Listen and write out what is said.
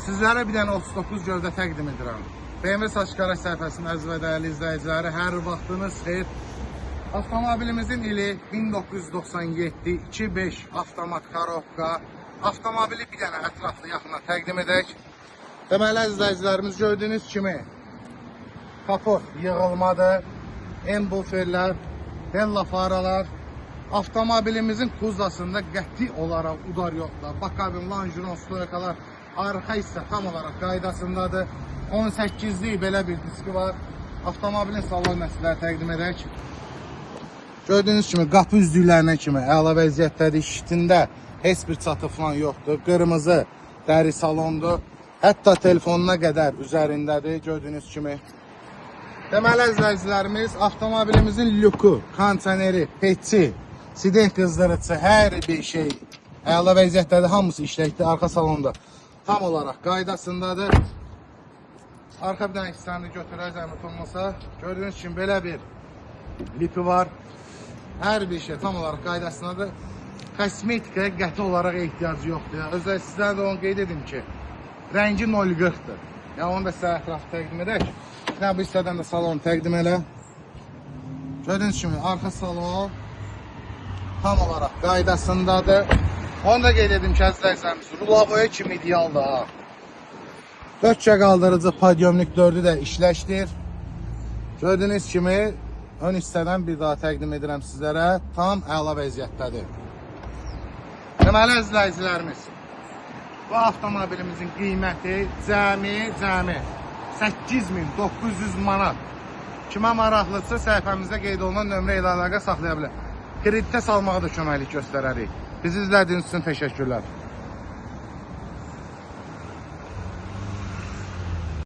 Sizlərə bir dənə 39 gövdə təqdim edirəm. BMW Saç Qaraj səhifəsinin əziz və dəyərli izləyiciləri, hər vaxtınız xeyir. Avtomobilimizin ili 1997 2.5 avtomat korobka. Avtomobili bir dənə ətraflı yaxına təqdim edək. Deməli izləyicilərimiz, gördüyünüz kimi kapot yığılmadır, embuferlər, bella faralar. Avtomobilimizin kuzasında qəti olaraq udar yoxdur. Bakabin, lonjron, stoykalar arxa hissə tam olaraq qaydasındadır. 18'lik belə bir diski var. Avtomobilin salon nəsləri təqdim edək. Gördüyünüz kimi qapı üzdüklərinə kimi əla vəziyyətdədir. İşitində heç bir çatı falan yoxdur. Qırmızı dəri salondur. Hətta telefonuna qədər üzərindədir. Gördüyünüz kimi. Deməli izləyicilərimiz, avtomobilimizin lüku, kondisioneri, peçi, sidən qızdırıcısı, hər bir şey əla vəziyyətdədir. Hamısı işləkdir. Arxa salonda tam olaraq qaydasındadır. Arxa bir dənə hissəni götürək, zəhmət olmasa. Gördüyünüz kimi belə bir lipi var. Hər bir şey tam olaraq qaydasındadır. Kosmetikaya qəti olaraq ehtiyacı yoxdur. Özəlliklə sizlərə də onu qeyd edim ki, rəngi 040'dır. Yəni onu da sizə ətrafı təqdim edək. Nə bu hissədən də salonu təqdim elə. Gördüyünüz kimi arxa salon tam olaraq qaydasındadır. Onu da qeyd edim ki, əzizlərimiz, rulavoya kimi idealdır. 4 qaldırıcı podyomlik 4'ü də işləşdir. Gördüyünüz kimi ön hissədən bir daha təqdim edirəm sizlərə. Tam əla vəziyyətdədir. Deməli əzizlərimiz, bu avtomobilimizin qiyməti cəmi 8900 manat. Kimə maraqlıdırsa səhifəmizdə qeyd olunan nömrə ilə əlaqə saxlaya bilər. Kreditə salmağa da köməklik göstərərik. Bizi izlədiyiniz üçün təşəkkürlər.